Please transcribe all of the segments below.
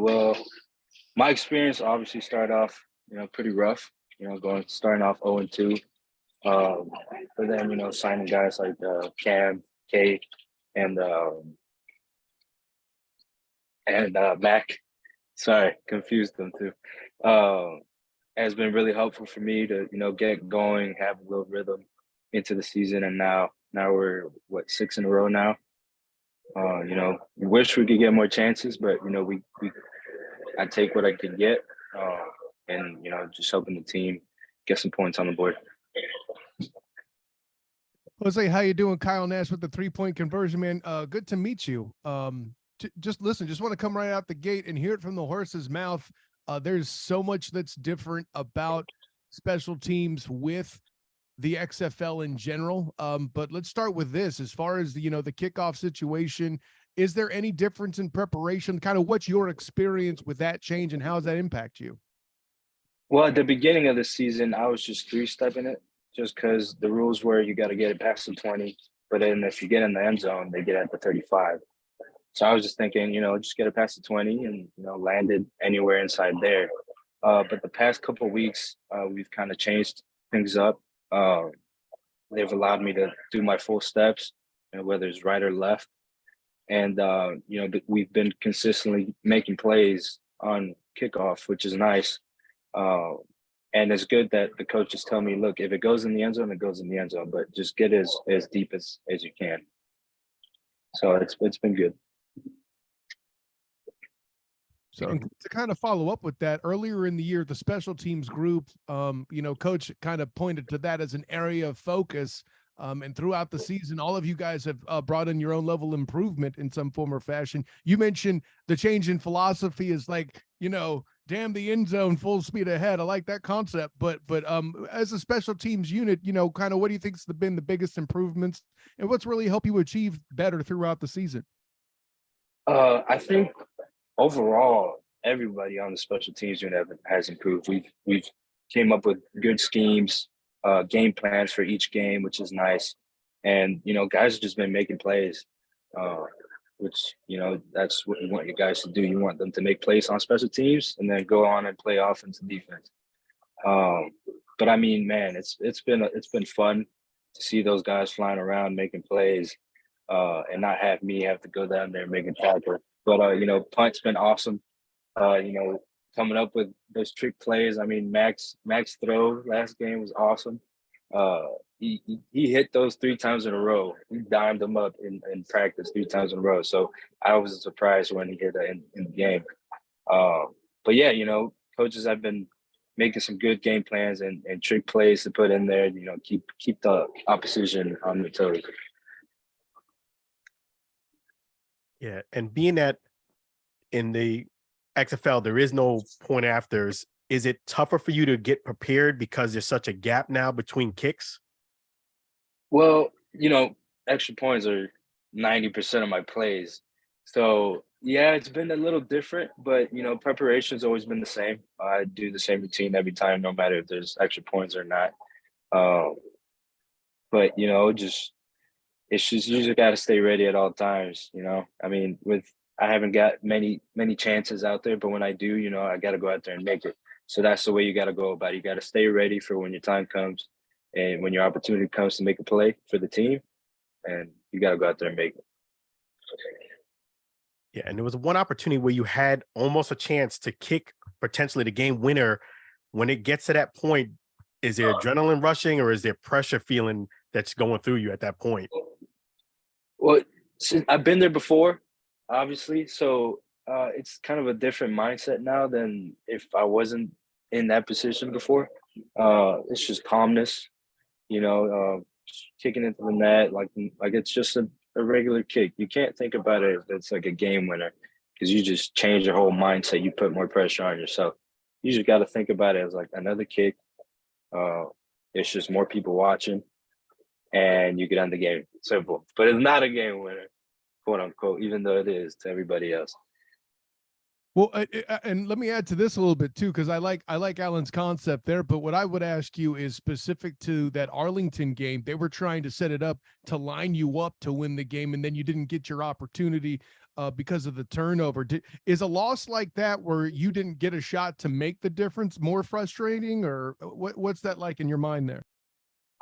Well, my experience obviously started off, pretty rough. Starting off 0-2. But then signing guys like Cam, K, and Mac. Sorry, confused them too. Has been really helpful for me to get going, have a little rhythm into the season, and now we're 6 in a row now. We wish we could get more chances, but I take what I can get, and just helping the team get some points on the board. Jose, how you doing? Kyle Nash with the 3-point conversion, man. Good to meet you. Just listen, just want to come right out the gate and hear it from the horse's mouth. There's so much that's different about special teams with the XFL in general. But let's start with this. As far as the kickoff situation, is there any difference in preparation? Kind of what's your experience with that change and how does that impact you? Well, at the beginning of the season, I was just 3-stepping it, just because the rules were you got to get it past the 20, but then if you get in the end zone, they get at the 35. So I was just thinking, just get it past the 20 and, landed anywhere inside there. But the past couple of weeks, we've kind of changed things up. They've allowed me to do my full steps, whether it's right or left. And, we've been consistently making plays on kickoff, which is nice. And it's good that the coaches tell me, look, if it goes in the end zone, it goes in the end zone, but just get as deep as you can. So it's been good. So to kind of follow up with that, earlier in the year, the special teams group, coach kind of pointed to that as an area of focus. And throughout the season, all of you guys have brought in your own level of improvement in some form or fashion. You mentioned the change in philosophy is like, damn the end zone, full speed ahead. I like that concept. But as a special teams unit, kind of what do you think's been the biggest improvements and what's really helped you achieve better throughout the season? I think overall, everybody on the special teams unit has improved. We've came up with good schemes, game plans for each game, which is nice. And, guys have just been making plays, which, that's what you want your guys to do. You want them to make plays on special teams and then go on and play offense and defense. But I mean, man, it's been fun to see those guys flying around making plays and not have me have to go down there and make a tackle. But, punt's been awesome. Coming up with those trick plays. I mean, Max throw last game was awesome. He hit those 3 times in a row. He dimed them up in practice 3 times in a row. So I was surprised when he hit that in the game. But yeah, coaches have been making some good game plans and trick plays to put in there. Keep the opposition on their toes. Yeah, and being that in the XFL there is no point afters, is it tougher for you to get prepared because there's such a gap now between kicks? Well, extra points are 90% of my plays. So, yeah, it's been a little different, but, preparation's always been the same. I do the same routine every time, no matter if there's extra points or not. But, it's just you just got to stay ready at all times, I mean, I haven't got many chances out there, but when I do, I got to go out there and make it. So that's the way you got to go about it. You got to stay ready for when your time comes and when your opportunity comes to make a play for the team, and you got to go out there and make it. Yeah, and there was one opportunity where you had almost a chance to kick potentially the game winner. When it gets to that point, is there adrenaline rushing or is there pressure feeling that's going through you at that point? Well, I've been there before, obviously, so it's kind of a different mindset now than if I wasn't in that position before. It's just calmness, kicking into the net like it's just a regular kick. You can't think about it if it's like a game winner because you just change your whole mindset. You put more pressure on yourself. You just got to think about it as like another kick. It's just more people watching, and you get on the game. Simple, but it's not a game winner, quote unquote, even though it is to everybody else. Well, and let me add to this a little bit too, because I like Alan's concept there. But what I would ask you is specific to that Arlington game. They were trying to set it up to line you up to win the game, and then you didn't get your opportunity. because of the turnover. Is a loss like that where you didn't get a shot to make the difference more frustrating, or what's that like in your mind there?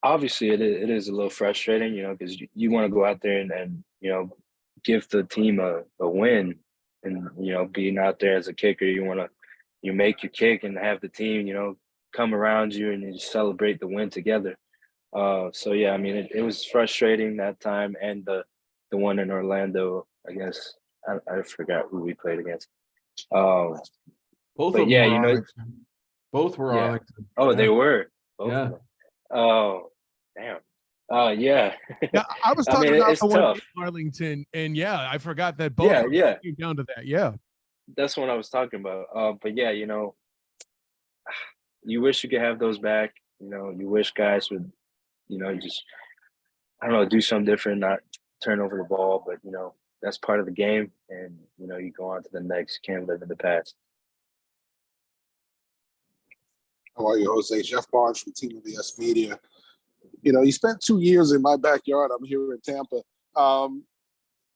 Obviously, it is a little frustrating, because you want to go out there and give the team a win, and being out there as a kicker, you want to make your kick and have the team come around you and you celebrate the win together. So yeah, I mean it was frustrating that time, and the one in Orlando, I guess I forgot who we played against. Both But of them yeah, were Arlington. Both were yeah. Arlington. Oh, Yeah. they were. Both Yeah. of them. Oh, damn. Yeah. Yeah, I was I talking mean, about it's the one tough. in Arlington, and yeah, I forgot that both Yeah. came down to that. Yeah. That's what I was talking about. But yeah, you wish you could have those back. You wish guys would, just I don't know, do something different, not turn over the ball. But that's part of the game, and you go on to the next. You can't live in the past. How are you, Jose? Jeff Barnes from Team of the S Media. You spent 2 years in my backyard. I'm here in Tampa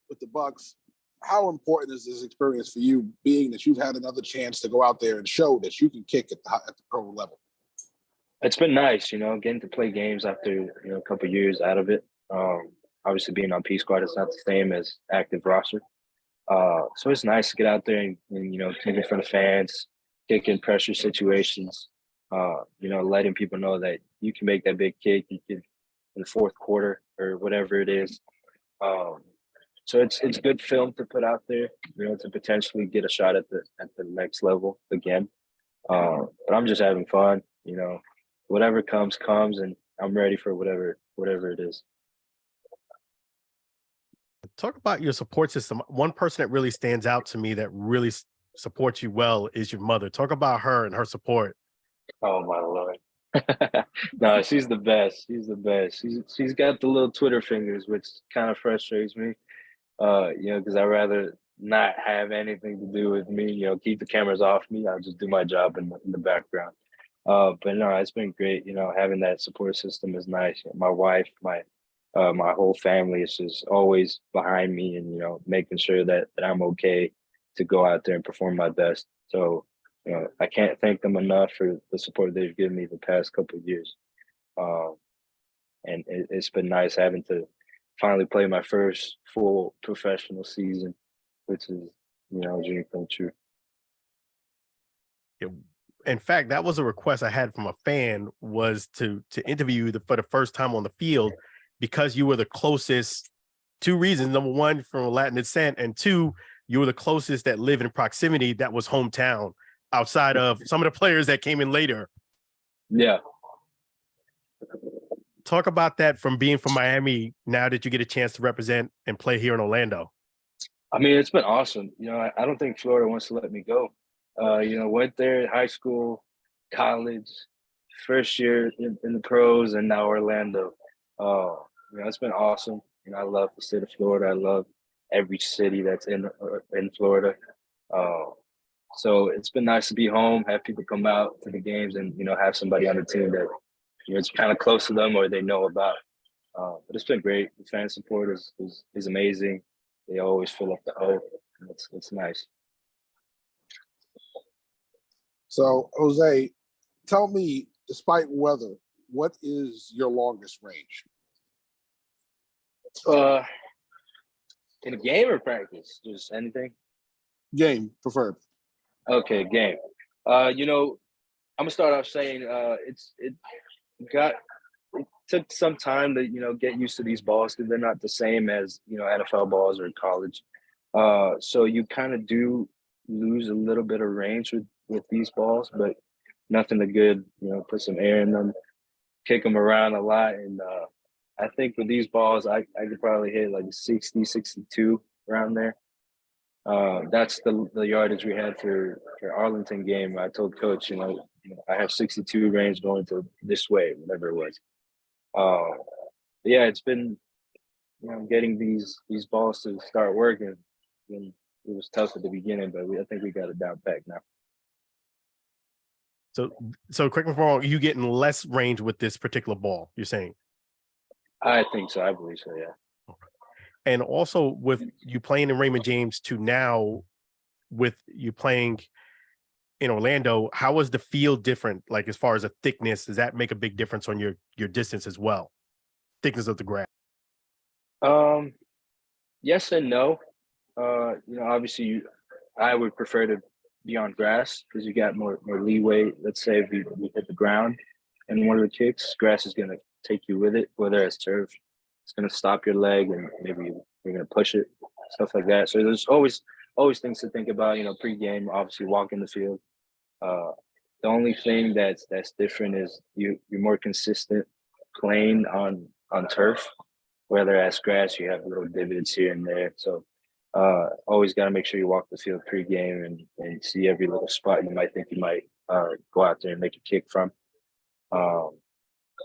with the Bucs. How important is this experience for you, being that you've had another chance to go out there and show that you can kick at the pro level? It's been nice, getting to play games after a couple of years out of it. Obviously, being on P Squad is not the same as active roster. So it's nice to get out there and kick in front of fans, kick in pressure situations. Letting people know that you can make that big kick, you can in the fourth quarter or whatever it is. So it's good film to put out there, to potentially get a shot at the next level again. But I'm just having fun, whatever comes, and I'm ready for whatever it is. Talk about your support system. One person that really stands out to me that really supports you well is your mother. Talk about her and her support. Oh my Lord. No, she's the best. She's the best. She's got the little Twitter fingers, which kind of frustrates me. Because I'd rather not have anything to do with me, keep the cameras off me. I'll just do my job in the background. But no, it's been great. Having that support system is nice. My wife, my whole family is just always behind me, and making sure that I'm okay to go out there and perform my best. So I can't thank them enough for the support they've given me the past couple of years. And it's been nice having to finally play my first full professional season, which is a dream come true. In fact, that was a request I had from a fan, was to interview you for the first time on the field, because you were the closest. 2 reasons: number one, from Latin descent, and 2, you were the closest that lived in proximity that was hometown, outside of some of the players that came in later. Yeah. Talk about that, from being from Miami, now that you get a chance to represent and play here in Orlando. I mean, it's been awesome. I don't think Florida wants to let me go. Went there high school, college, first year in the pros, and now Orlando. It's been awesome. I love the state of Florida. I love every city that's in Florida. So it's been nice to be home, have people come out to the games, and have somebody on the team that it's kind of close to them or they know about. But it's been great. The fan support is amazing. They always fill up the O. It's nice. So, Jose, tell me, despite weather, what is your longest range? In a game or practice? Just anything? Game, preferred. Okay, game. I'm gonna start off saying it took some time to get used to these balls, because they're not the same as NFL balls or college. So you kind of do lose a little bit of range with these balls, but nothing to good. Put some air in them, kick them around a lot, and I think with these balls, I could probably hit like 60, 62 around there. That's the yardage we had for Arlington game. I told coach, I have 62 range going to this way, whatever it was. Yeah, it's been getting these balls to start working. And it was tough at the beginning, but I think we got it down packed now. So correct me if I'm wrong, you getting less range with this particular ball, you're saying? I think so. I believe so, yeah. And also with you playing in Raymond James to now with you playing in Orlando, how was the field different? Like as far as a thickness, does that make a big difference on your distance as well? Thickness of the grass. Yes and no. Obviously, I would prefer to be on grass because you got more leeway. Let's say if we hit the ground and one of the kicks, grass is going to take you with it, whether it's turf. It's going to stop your leg and maybe you're going to push it, stuff like that. So there's always things to think about, pregame, obviously walking the field. The only thing that's different is you're more consistent playing on turf, whereas grass, you have little divots here and there. So always got to make sure you walk the field pregame and see every little spot you might think you might go out there and make a kick from.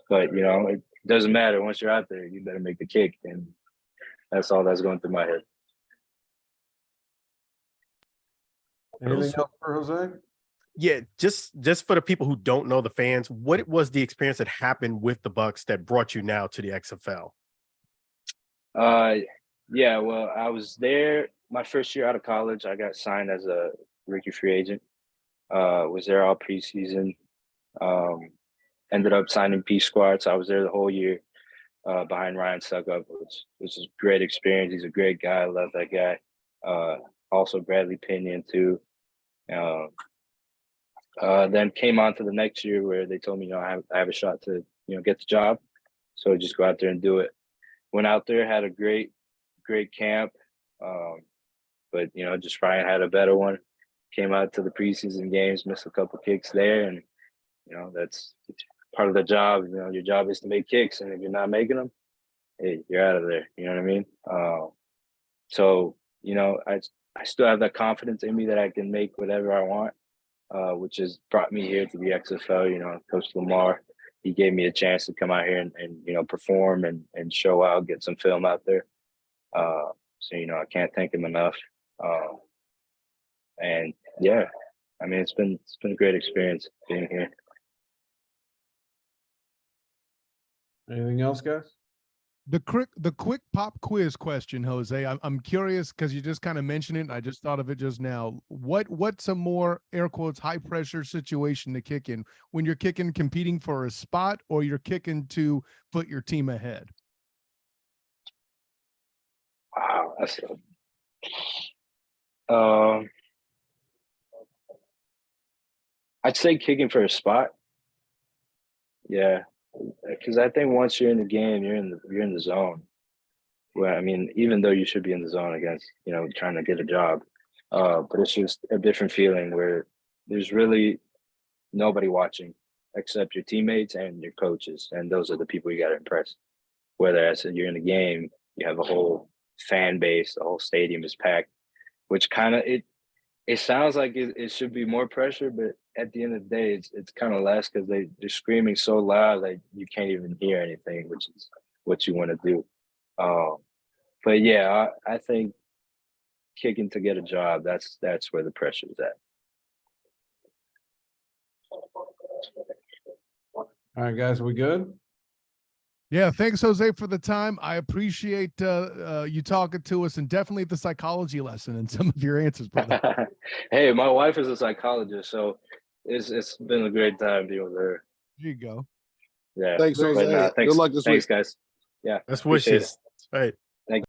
But, it doesn't matter. Once you're out there, you better make the kick. And that's all that's going through my head. Anything else for Jose? Yeah, just for the people who don't know, the fans, what was the experience that happened with the Bucs that brought you now to the XFL? Yeah, well, I was there my first year out of college. I got signed as a rookie free agent. Was there all preseason. Ended up signing P Squad, so I was there the whole year behind Ryan Succop, which was a great experience. He's a great guy. I love that guy. Also Bradley Pinion too. Then came on to the next year where they told me, I have a shot to, get the job. So just go out there and do it. Went out there, had a great camp. But, just Ryan had a better one. Came out to the preseason games, missed a couple kicks there. And, that's part of the job. Your job is to make kicks. And if you're not making them, hey, you're out of there. You know what I mean? So, I still have that confidence in me that I can make whatever I want, which has brought me here to the XFL. Coach Lamar, he gave me a chance to come out here and perform and show out, get some film out there. So, I can't thank him enough. And yeah, I mean, it's been a great experience being here. Anything else, guys? The quick pop quiz question, Jose. I'm curious because you just kind of mentioned it. And I just thought of it just now. What's a more air quotes high pressure situation to kick in when you're kicking, competing for a spot, or you're kicking to put your team ahead? Wow, that's I'd say kicking for a spot. Yeah, because I think once you're in the game, you're in the zone. Well, I mean, even though you should be in the zone against, trying to get a job, but it's just a different feeling where there's really nobody watching except your teammates and your coaches, and those are the people you got to impress. Whereas you're in the game, you have a whole fan base, the whole stadium is packed, which kind of it sounds like it should be more pressure, but at the end of the day, it's kind of less because they're screaming so loud that you can't even hear anything, which is what you want to do. But yeah, I think kicking to get a job, that's where the pressure is at. All right, guys, we good? Yeah, thanks, Jose, for the time. I appreciate you talking to us, and definitely the psychology lesson and some of your answers, brother. Hey, my wife is a psychologist, so it's been a great time being with her. There you go. Yeah. Thanks, Jose. Thanks, Good luck this thanks, week. guys. Yeah. That's appreciate wishes. Right.